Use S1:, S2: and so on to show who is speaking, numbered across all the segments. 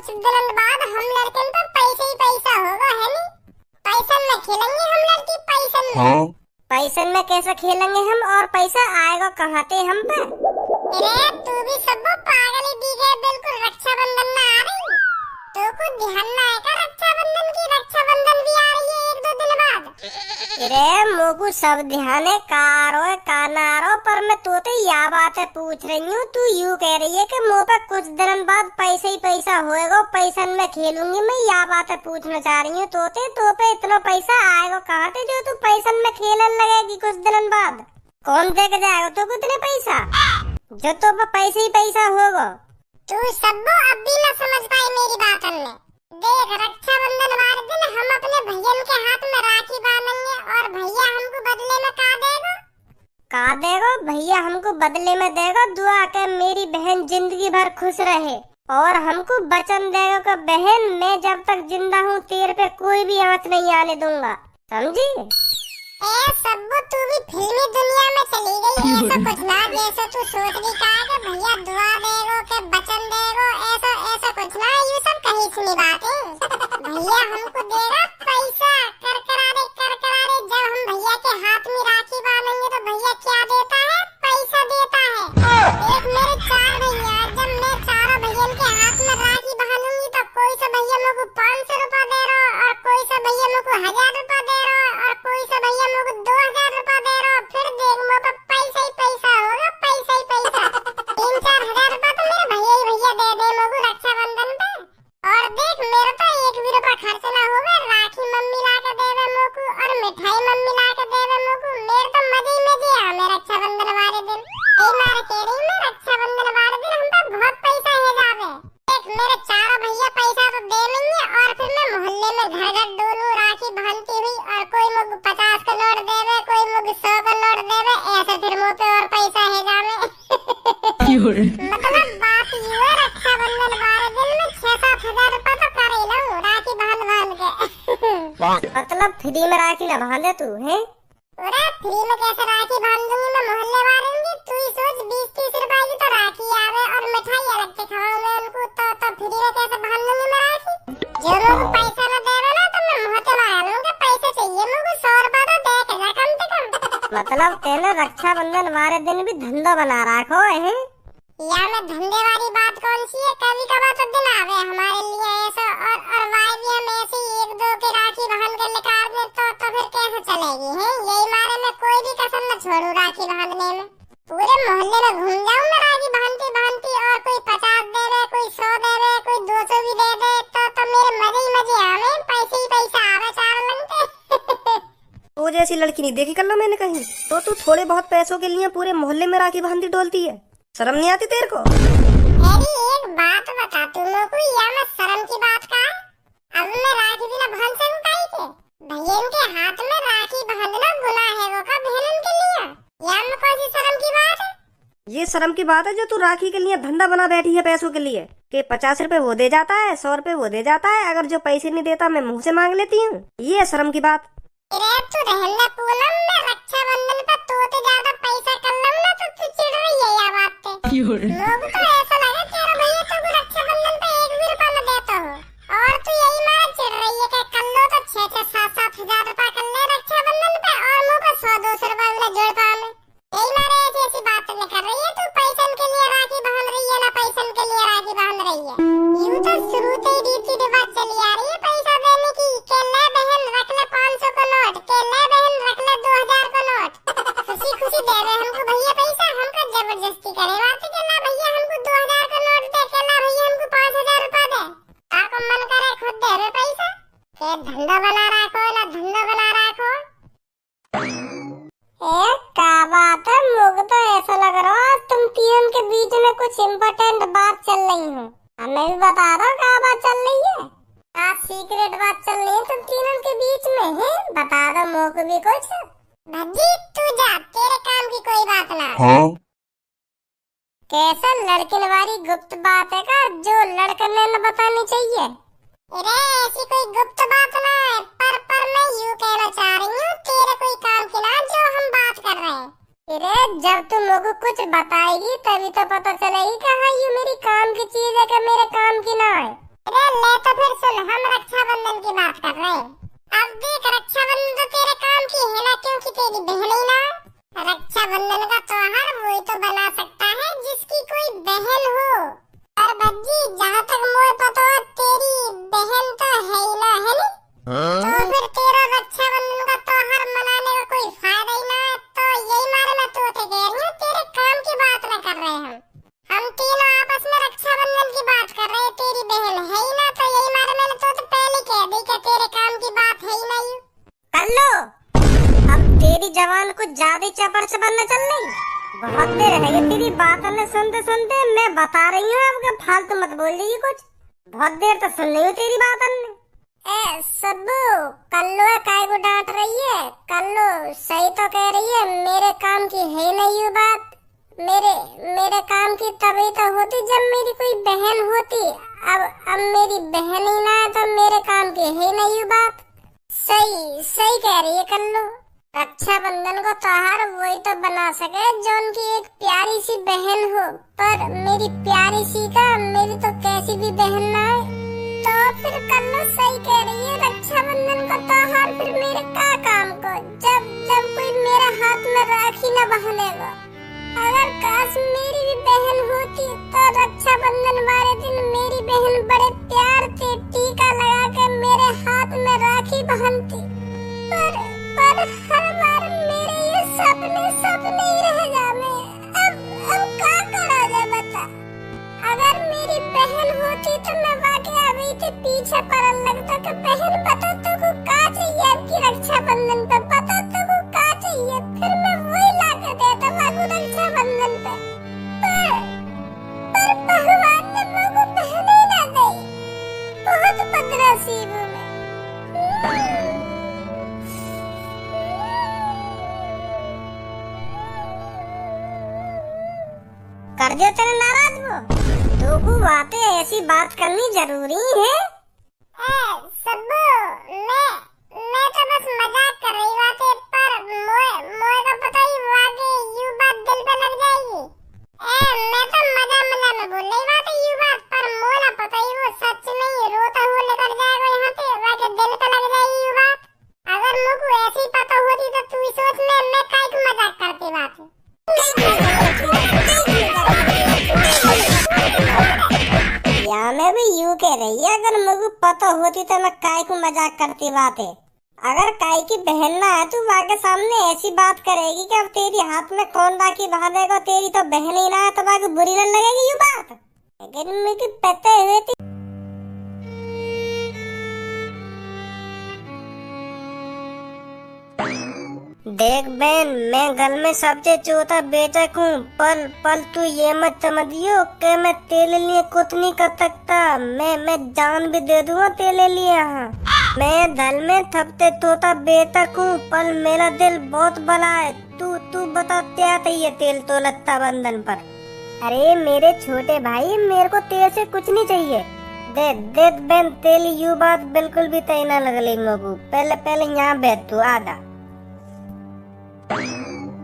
S1: कुछ दिनों बाद हम लड़के तो पैसे ही पैसा होगा, है नी? पैसन में खेलेंगे हम लड़की, पैसन में।
S2: हाँ?
S3: पैसन में कैसे खेलेंगे हम, और पैसा आएगा कहाँ से हम पे?
S1: अरे तू भी सब पागल ही दी गए, बिल्कुल रक्षाबंधन में आ रही। तो कुछ ध्यान ना आएगा रक्षाबंधन की, रक्षाबंधन भी आ रही है 1-2 दिन बाद।
S3: अरे मोकू सब ध्यान है, कारो कानारो, पर मैं तो या बातें पूछ रही हूँ। तू यूँ कह रही है कि मुँह पे कुछ दिनों बाद पैसा ही पैसा होएगा, पैसन में खेलूंगी मैं, या बातें पूछना चाह रही हूँ। तो पे इतना पैसा आएगा कहाँ से जो तू पैसन में खेलने लगेगी कुछ दिनों बाद? कौन दे के जाएगा तो कितने पैसा, जो तो पे पैसे ही पैसा होगा?
S1: तू सबो अब भी न समझ पाई मेरी बात ने। देख, रक्षाबंधन वाले दिन हम अपने भैया के हाथ में राखी बांधेंगे और भैया हमको बदले में का देगा?
S3: का देगा? भैया हमको बदले में देगा दुआ के मेरी बहन जिंदगी भर खुश रहे, और हमको वचन देगा कि बहन मैं जब तक जिंदा हूँ तेरे पे कोई भी आंच नहीं आने दूंगा, समझी?
S1: ए सबो तू भी फिल्मी दुनिया में चली गई। ऐसा कुछ ना जैसे तू सोच रही का भैया दुआ देगो के वचन देगो, ऐसा ऐसा कुछ ना, ये सब कहीं सुनी बात है। भैया हमको देगा पैसा, कर करारे जब हम भैया के हाथ में राखी बांधेंगे तो भैया क्या देता है? पैसा देता है। एक मेरे 4 भैया, जब मैं चारों भैया के हाथ में राखी बांधूंगी तो कोई सा भैया मेरे को 500 रुपया दे रहा, और कोई सा भैया मेरे को 1000 रुपया दे रहा, और कोई सा भैया मेरे को 2000 रुपया दे रहा। फिर देख मेरे पे पैसा ही पैसा होगा, पैसा ही पैसा। 3-4 हजार रुपया तो मेरे भैया ही भैया दे दे मेरे को रक्षाबंधन पे। और देख मेरे तो 1 भी रुपया खर्च ना होगा, राखी मम्मी ला के देवे मेरे को, और मिठाई मम्मी ला के देवे मेरे को। मेरे तो मजे ही मजे आ मेरे रक्षाबंधन वाले दिन। ए मारे कह रही मैं, रक्षाबंधन वाले दिन हम पे बहुत पैसा है जावे। देख मेरे चारों भैया पैसा तो दे देंगे, और फिर मैं मोहल्ले में घर घर डोलूं राखी बांधती हुई, और कोई मुझे 50 का नोट देवे, कोई मुझे 100 का नोट देवे, ऐसे फिर मुँह पे और पैसा है जावे। मतलब बात ये है, रक्षाबंधन वाले दिन में 6-7 हजार रुपया तो कर ही लूं राखी बांध के।
S3: मतलब फ्री में राखी ना बांधे तू है?
S1: अरे फ्री में कैसे राखी बांध दूंगी मैं मोहल्ले वालों की? तू ही सोच, 20-30 रुपए की तो राखी आवे और मिठाई अलग से खाऊं मैं उनको, तो फ्री में कैसे बांध दूंगी मैं राखी? जो लोग पैसा न देवे ना तो मैं मुँह से मार लूंगा, पैसे चाहिए मुझे 100 रुपया तो दे के कम से कम।
S3: मतलब तेने रक्षाबंधन वाले दिन भी धंधा बना रखो है?
S1: या मैं धंधे वाली बात कौन सी है? कभी कभार तो दिन आवे हमारे लिए ऐसा, और वाई भी हम ऐसे ही 1-2 की राखी बांध कर निकाल दे तो फिर कैसे चलेगी है? यही मारे मैं कोई भी कसम न छोड़ू राखी बांधने में। पूरे मोहल्ले में घूम जाऊं मैं राखी बांधती बांधती, और कोई 50 देवे, कोई 100 देवे, कोई 200 भी दे दे, तो मेरे मजे ही मजे आवे, पैसे ही पैसा आवे चारों लगते।
S4: वो जैसी लड़की नहीं देखी कल मैंने कहीं। तो तू थोड़े बहुत पैसों के लिए पूरे मोहल्ले में राखी बांधती डोलती है, शर्म नहीं आती तेरे को?
S1: अरे एक बात बता तू मेरे को, या मैं शर्म की बात का? अब मैं राखी भी ना बांध सकूं काई के? भैया के हाथ में राखी बांधना गुनाह है वो का बहनन के लिए? या मैं कौन सी शर्म की बात है?
S4: ये शर्म की बात है जो तू राखी के लिए धंधा बना बैठी है पैसों के लिए, कि 50 रुपए वो दे जाता है, 100 रुपए वो दे जाता है, अगर जो पैसे नहीं देता मैं मुँह से मांग लेती हूँ। ये है शर्म की बात।
S1: अरे तू रहना पूनम, मैं रक्षाबंधन पर तो ज्यादा पैसा कर लूं ना तो तू चिढ़ रही है या बात पे? लोग तो ऐसा लगा तेरा भैया तो रक्षाबंधन पे 1 भी रुपया न देता हो, और तू यही मारे चिढ़ रही है कि कर लो तो 6-7 हजार रुपया कर ले रक्षाबंधन पे, और मुँह पे 100-200 रुपया भी जोड़ पाने। यही मारे ऐसी बात नहीं कर रही है तू? पैसन के लिए राखी बांध रही है ना पैसन के लिए राखी बांध रही है? यूं तो शुरू से ही रीति रिवाज चली आ रही है पैसा देने की, के ले बहन रख ले 500 का नोट, के ले बहन रख ले 2000 का नोट। खुशी खुशी दे रहे हमको भैया पैसा, हमको जबरदस्ती करे बात के ना भैया हमको 2000 का नोट दे, के ना भैया हमको 5000 रुपया दे। आपको मन करे खुद दे रहे पैसा, के धंधा बना रखो ना धंधा बना रखो।
S3: क्या बात है? मुझे तो ऐसा लग रहा है तुम तीनों के बीच में कुछ इम्पोर्टेंट बात चल रही है। हमें भी बता दो क्या बात चल रही है? क्या सीक्रेट बात चल रही है तुम तीनों के बीच में है? बता दो मुझे भी कुछ।
S1: भज्जी तू जा, तेरे काम की कोई बात ना।
S2: हाँ?
S3: कैसा लड़किन वाली गुप्त बात है का जो लड़कन ने न बतानी चाहिए?
S1: अरे ऐसी कोई गुप्त बात ना है, पर मैं यूँ कहना चाह रही हूँ तेरे कोई काम की ना जो हम बात कर रहे हैं।
S3: अरे जब तुम मुझे कुछ बताएगी तभी तो पता चलेगी कि हाँ ये मेरी काम की चीज है कि मेरे काम की ना है।
S1: अरे
S3: कुछ ज्यादा चपर चपर न चल रही। बहुत देर है ये तेरी बातों ने सुनते सुनते। मैं बता रही हूँ आपका, फालतू मत बोल रही कुछ। बहुत देर तक सुन रही हूँ तेरी बातों ने।
S1: ए सब्बू, कल्लो काय को डांट रही है? कल्लो सही तो कह रही है, मेरे काम की है नहीं ये बात। मेरे काम की तभी तो होती जब मेरी कोई बहन होती। अब मेरी बहन ही ना है तो मेरे काम की है नहीं ये बात। सही कह रही है कल्लो। रक्षाबंधन को त्योहार वही तो बना सके जो उनकी एक प्यारी सी बहन हो, पर मेरी प्यारी सी का मेरी तो कैसी भी बहन ना है। तो फिर कल्लो सही कह रही है, रक्षाबंधन का त्योहार फिर मेरे का काम को, जब कोई मेरे हाथ में राखी न बांधेगा। अगर काश मेरी भी बहन होती तो रक्षाबंधन वाले दिन मेरी बहन बड़े प्यार से टीका लगा के मेरे हाथ में राखी बांधती। पर हर बार मेरे ये सपने ही रह जाने। अब क्या करा जाए बता। अगर मेरी बहन होती तो मैं वाकई अभी के पीछे पड़ने लगता कि बहन बता तो को क्या चाहिए आपकी रक्षाबंधन पे, बता तो को क्या चाहिए, फिर मैं वही ला के देता बाबू रक्षाबंधन पे। पर भगवान ने मुझको बहन ही ना दी। बहुत बदनसीब हूँ मैं।
S3: कर दो तेरे नाराज वो। दो को बातें ऐसी बात करनी जरूरी है।
S1: सब्बू, मैं तो बस मजाक कर रही बातें, पर मोए को पता ही वाकई यू बात दिल पे लग जाएगी। मैं तो मजा में बोल रही बातें यू बात, पर मोए ना पता ही वो सच में ही रोता हुआ लेकर जाएगा यहाँ पे, वाकई दिल पे लग जाएगी यू बात। अगर मुझको ऐसी पता होती तो तू सोच मैं काहे को मजाक करती बातें।
S3: या मैं भी यूं कह रही है, अगर मुझे पता होती तो मैं काय को मजाक करती बात है। अगर काय की बहन ना है तो वहाँ के सामने ऐसी बात करेगी कि अब तेरी हाथ में कौन राखी बांधेगा, तेरी तो बहन ही ना है तो वहाँ बुरी न लगेगी यू बात। लेकिन मुझे पता हुए थी। देख बहन, मैं घर में सबसे छोटा बेटा हूँ, पल तू ये मत समझियो कि मैं तेरे लिए कुछ नहीं कर सकता। मैं जान भी दे दूंगा तेरे लिए। हाँ, मैं घर में सबसे छोटा बेटा हूँ, पर मेरा दिल बहुत बड़ा है। तू बता क्या चाहिए तेल तो लत्ता बंधन पर। अरे मेरे छोटे भाई, मेरे को तेरे से कुछ नहीं चाहिए। देख बहन, तेरी यू बात बिल्कुल भी तय न लग रही मुझको। पहले यहाँ बैठ तू,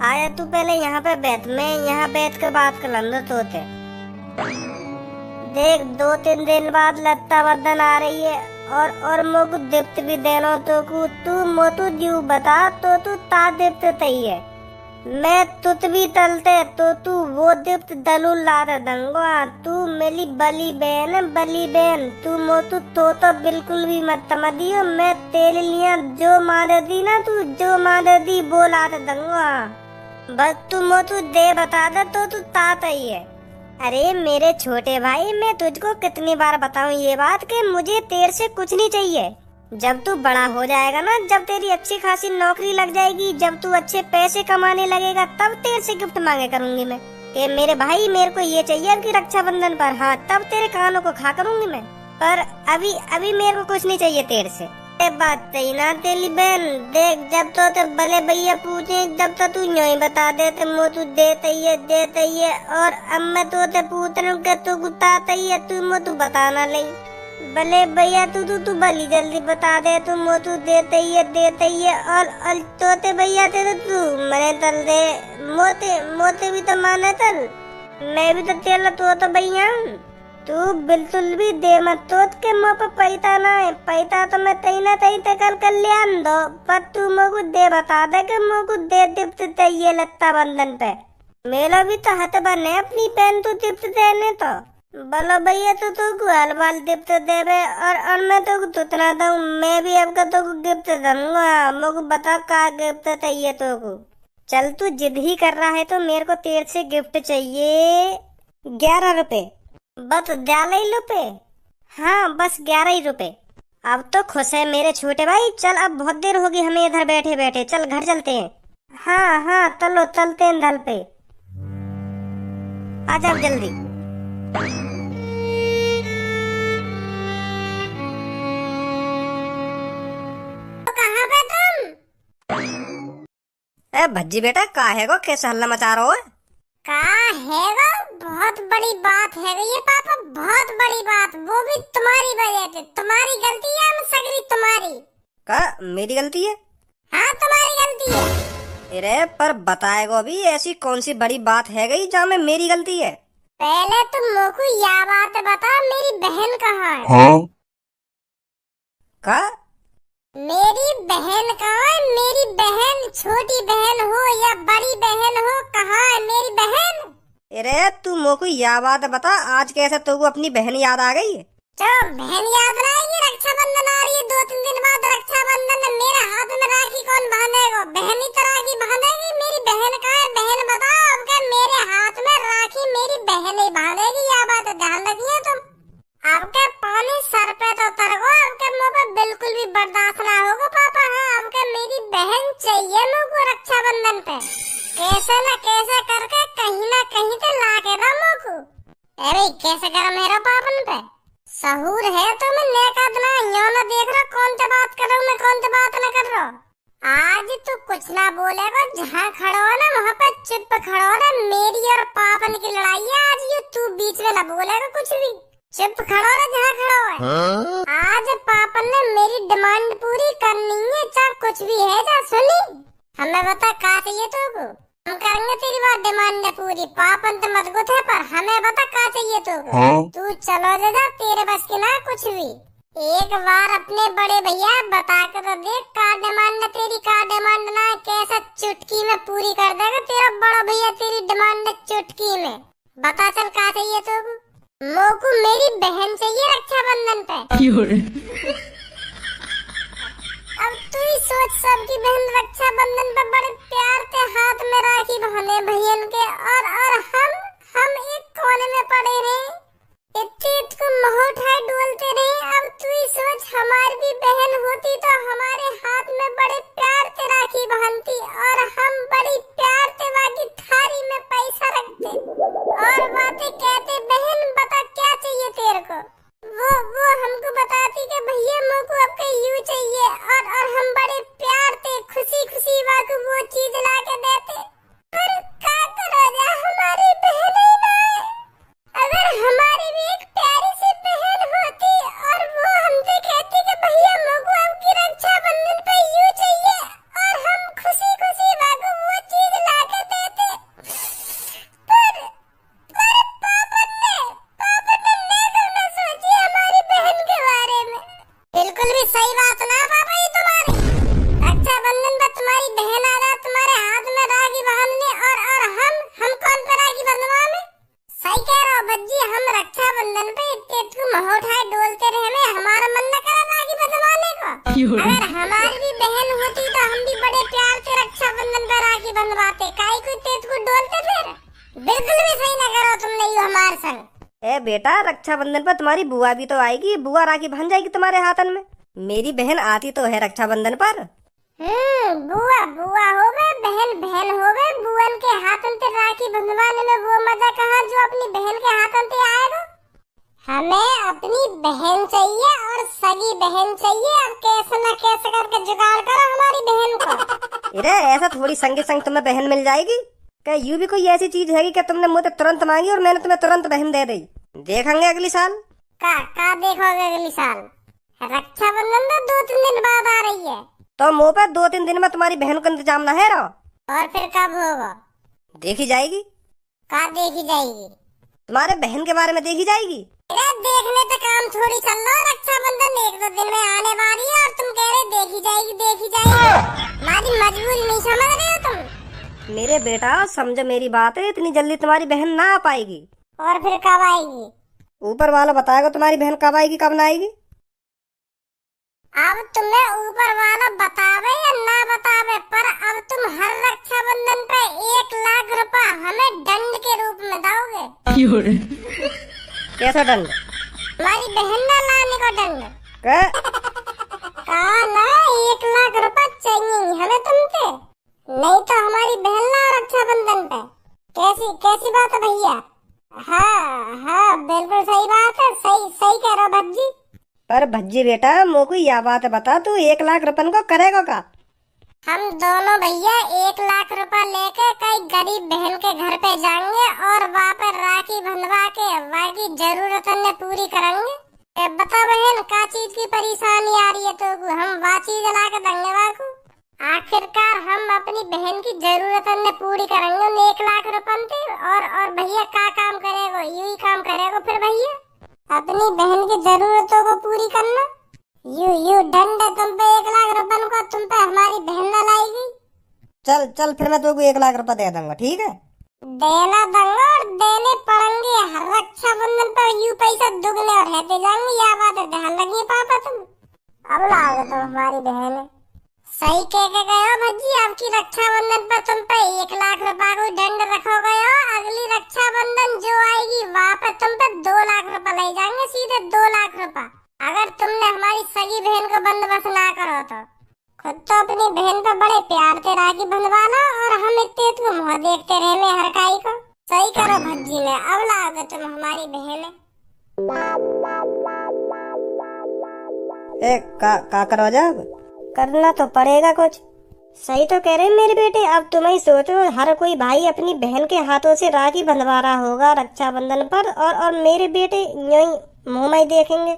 S3: आया तू पहले यहाँ पे बैठ, मैं यहाँ बैठ कर बात कर लूंगा तो थे। देख 2-3 दिन बाद लत्ता बंधन आ रही है और मुझको दिप्त भी देना तो तू मोतू जीव बता तो तू ता दिप्त तई है। मैं तुत भी तलते तो तू वो दिप्त दलू ला दूंगा। तू मेरी बली बहन तू मोतू तो बिल्कुल भी मत समझियो। मैं तेरे लिए जो मार दी ना, तू जो मार दी वो ला दूंगा। बस तू मोतू दे बता दे तो तू तात ही है। अरे मेरे छोटे भाई, मैं तुझको कितनी बार बताऊं ये बात कि मुझे तेरे से कुछ नहीं चाहिए। जब तू बड़ा हो जाएगा ना, जब तेरी अच्छी खासी नौकरी लग जाएगी, जब तू अच्छे पैसे कमाने लगेगा, तब तेरे से गिफ्ट मांगे करूंगी मैं कि मेरे भाई मेरे को ये चाहिए आपकी रक्षाबंधन पर। हाँ, तब तेरे कानों को खा करूंगी मैं, पर अभी मेरे को कुछ नहीं चाहिए तेरे से। बात सही ना तेरी बहन। देख, जब तो बड़े भैया पूछे जब तो तू यूं ही बता देते मोतू देते ही, और अब मैं तो पूछ रहा हूँ कि तू गुताता ही है, तू मोतू बताना ले। भले भैया तू भली जल्दी बता दे, तू मोतू देते ही है। और तोते भैया तेरे तू मने तल दे, मोते भी तो माने तल। मैं भी तो तेरा तो भैया हूँ। तू बिल्कुल भी दे मत तोत के मुँह पे पैसा ना है। पैसा तो मैं तई ना तई तक कल्याण दो, पर तू मुझको दे बता दे कि मुझको दे दिप्त चाहिए लत्ता बंधन पे। मेरा भी तो हाथ बने अपनी बहन तू दिप्त देने तो बोलो भैया तू हल बाल गिफ्ट देवे और मैं तो तुतना दूं। मैं भी अब तो गिफ्ट दूंगा। मुझको बता का गिफ्ट चाहिए तो। चल तू जिद ही कर रहा है तो मेरे को तेरे से गिफ्ट चाहिए 11 रुपए। बस 11 रुपए? हाँ, बस 11 रुपए। अब तो खुश है मेरे छोटे भाई। चल, अब बहुत देर होगी हमें इधर बैठे बैठे, चल घर चलते हैं। हाँ हाँ, चलो चलते हैं दल पे। आ जाओ जल्दी।
S1: तो कहाँ पे तुम?
S4: ए भज्जी बेटा, काहे को कैसे हल्ला मचा रहे हो?
S1: कहाँ है वो? बहुत बड़ी बात है ये पापा, बहुत बड़ी बात, वो भी तुम्हारी वजह से। तुम्हारी गलती है, हम सगरी तुम्हारी।
S4: का मेरी गलती है?
S1: हाँ तुम्हारी गलती है।
S4: अरे पर बताएगो अभी ऐसी कौन सी बड़ी बात है गई जहाँ में मेरी गलती है?
S1: पहले तुम मोकू यह बात बता, मेरी बहन कहाँ है?
S2: हाँ?
S4: का
S1: मेरी बहन कहाँ है? मेरी बहन, छोटी बहन हो या बड़ी बहन हो, कहाँ है मेरी बहन?
S4: अरे तू मोको यह बात बता, आज कैसे तुमको अपनी बहन याद आ गई है?
S1: तो बहन याद ना आएगी? रक्षाबंधन आ रही है 2-3 दिन बाद, रक्षाबंधन में मेरे हाथ में राखी कौन बांधेगा? बहन ही तो राखी बांधेगी। मेरी बहन कहाँ है? बहन बताओ। अब क्या मेरे हाथ में राखी मेरी बहन ही बांधेगी? यह बात ध्यान रखिए तुम। अब क्या पानी सर पे तो उतर गो, अब क्या मुँह पे बिल्कुल भी बर्दाश्त ना होगा पापा। हाँ अब क्या मेरी बहन चाहिए मुझको रक्षाबंधन पे, कैसे न कैसे करके कहीं ना कहीं तो ला के ना मुझको। अरे कैसे गरम है पापन पे? सहूर है तुम नेका ना, यो न देख रहा कौन सी बात कर रहा हूँ मैं, कौन सी बात न कर रहा हूँ। आज तू कुछ ना बोलेगा, जहाँ खड़ा हो ना वहाँ पे चुप खड़ा हो ना। मेरी और पापन की लड़ाई है आज, ये तू बीच में ना बोलेगा कुछ भी, चुप खड़ा हो ना जहाँ खड़ा हो है। आज पापन ने मेरी डिमांड पूरी करनी है, चाहे कुछ भी है। जा सुनी, हमें बता क्या चाहिए तुमको, हम करेंगे तेरी बात डिमांड पूरी। पापन तो मत गुथ है, पर हमें बता क्या चाहिए तुमको।
S2: हाँ?
S1: तू चलो जा, तेरे बस की ना कुछ भी। एक बार अपने बड़े भैया बता कर तो देख, का डिमांड तेरी, का डिमांड ना कैसे चुटकी में पूरी कर देगा तेरा बड़ा भैया तेरी डिमांड चुटकी में। बता चल क्या चाहिए तुमको। मोकू मेरी बहन चाहिए रक्षाबंधन पे। अब तू ही सोच, सबकी बहन रक्षाबंधन पे बड़े प्यार के हाथ में राखी बांधे भैयन के, और हम एक कोने में पड़े रहे, इतने को मुंह उठाए डोलते रहे। अब तू ही सोच, हमारी भी बहन होती तो हमारे हाथ में बड़े प्यार से राखी बांधती, और हम बड़ी प्यार से बाकी थारी में पैसा रखते और बातें कहते, बहन बता क्या चाहिए तेरे को। वो हमको बताती कि भैया मुझको आपका यूं चाहिए, और हम बड़े प्यार से खुशी खुशी वाको वो चीज ला के देते। पर क्या करो जा, हमारी बहन ही ना है। अगर हमारी भी एक प्यारी सी बहन होती और वो हमसे कहती कि भैया मुझको आपकी रक्षाबंधन पे यूं चाहिए, और हम खुशी खुशी वाको वो चीज ला के देते। पर पापन ने सोची हमारी बहन के बारे में। बिल्कुल भी सही बात ना पापा ये तुम्हारी। रक्षाबंधन पर तुम्हारी बहन आ जाए तुम्हारे हाथ में राखी बांधने, और हम कौन पे राखी बंधवा में? सही कह रहे हो बज्जी, हम रक्षाबंधन पे इतने मुंह उठाए डोलते रहे में, हमारा मन न करा राखी बंधवाने को। अगर हमारी भी बहन होती तो हम भी बड़े प्यार से रक्षाबंधन पे राखी बंधवाते, काहे को तेज को डोलते फिर। बिल्कुल भी सही न करो तुम नहीं हमारे संग।
S4: ए बेटा, रक्षाबंधन पर तुम्हारी बुआ भी तो आएगी, बुआ राखी बांध जाएगी तुम्हारे हाथन में। मेरी बहन आती तो है रक्षाबंधन पर।
S1: बुआ बुआ हो गए, बहन बहन हो गए, बुअन के हाथन से राखी बंधवाने में वो मजा कहाँ जो अपनी बहन के हाथन से आएगा। हमें अपनी बहन चाहिए और सगी बहन चाहिए। अब कैसे न कैसे करके जुगाड़ करो हमारी बहन को।
S4: अरे ऐसा थोड़ी संगे संग तुम्हें बहन मिल जाएगी क्या? यू भी कोई ऐसी चीज है कि तुमने मुझे तुरंत मांगी और मैंने तुम्हें तुरंत बहन दे दी। देखेंगे अगली साल।
S1: का देखोगे अगली साल? रक्षाबंधन तो 2-3 दिन बाद आ रही है।
S4: तो मुँह पे 2-3 दिन में तुम्हारी बहन का इंतजाम न है रहो।
S1: और फिर कब होगा?
S4: देखी जाएगी।
S1: का देखी जाएगी?
S4: तुम्हारे बहन के बारे में देखी जाएगी।
S1: देखने तो काम थोड़ी चल रहा। रक्षाबंधन 1-2 दिन में आने वाली है और तुम कह रहे देखी जाएगी देखी जाएगी। हमारी मजबूरी नहीं समझ रहे हो तुम?
S4: मेरे बेटा समझो मेरी बात है, इतनी जल्दी तुम्हारी बहन ना आ पाएगी।
S1: और फिर कब आएगी?
S4: ऊपर वाला बताएगा तुम्हारी बहन कब आएगी कब ना आएगी।
S1: अब तुम्हें ऊपर वाला बतावे या ना बतावे, पर अब तुम हर रक्षाबंधन पे 1 लाख रुपए हमें दंड के रूप में दोगे।
S4: कैसा दंड?
S1: हमारी बहन ना लाने को दंड।
S4: क्या?
S1: कहा ना 1 लाख रुपए चाहिए हमें तुमसे।
S3: नहीं तो हमारी बहन ला रक्षाबंधन पे। कैसी कैसी बात है भैया? हाँ हाँ बिल्कुल सही बात है, सही सही कह रहे हो भज्जी।
S4: पर भज्जी बेटा मोको यह बात बता, तू 1 लाख रुपन को करेगा का?
S3: हम दोनों भैया 1 लाख रुपए लेके कई गरीब बहन के घर पे जाएंगे और वहाँ पर राखी बंधवा के वहाँ की जरूरतें पूरी करेंगे। बता बहन का चीज की परेशानी आ रही है तो हम वह चीज ला के देंगे वाको। आखिरकार हम अपनी बहन की जरूरतें पूरी करेंगे 1 लाख रुपए थे। और भैया का काम करेगा? यू ही काम करेगा फिर भैया, अपनी बहन की जरूरतों को पूरी करना। यू दंड तुम पे 1 लाख रुपए को, तुम पे हमारी बहन न लाएगी।
S4: चल चल फिर मैं तुमको 1 लाख रुपए दे दूंगा, ठीक है?
S3: देना दूंगा और देने पड़ेंगे। रक्षाबंधन पर यू पैसा दुगने और रहते जाएंगे, यह बात है ध्यान रखिए पापा तुम। अब लाओगे तुम हमारी बहन। सही कह के गए हो भज्जी, आपकी रक्षाबंधन पर तुम पे 1 लाख रुपए को दंड रखोगे हो। अगली रक्षाबंधन जो आएगी वहाँ पे तुम पे 2 लाख रुपए ले जाएंगे, सीधे 2 लाख रुपए। अगर तुमने हमारी सगी बहन को बंदोबस्त ना करो तो खुद तो अपनी बहन पे बड़े प्यार से राखी बंधवाना और हम इतने तुम मुँह देखते रहने हर काई को। सही करो भज्जी ने, अब लाओगे तुम हमारी बहन।
S4: का करो जब करना तो पड़ेगा कुछ। सही तो कह रहे मेरे बेटे, अब तुम ही सोचो, हर कोई भाई अपनी बहन के हाथों से राखी बंधवा रहा होगा रक्षाबंधन पर, और मेरे बेटे यूं ही मुँह में देखेंगे।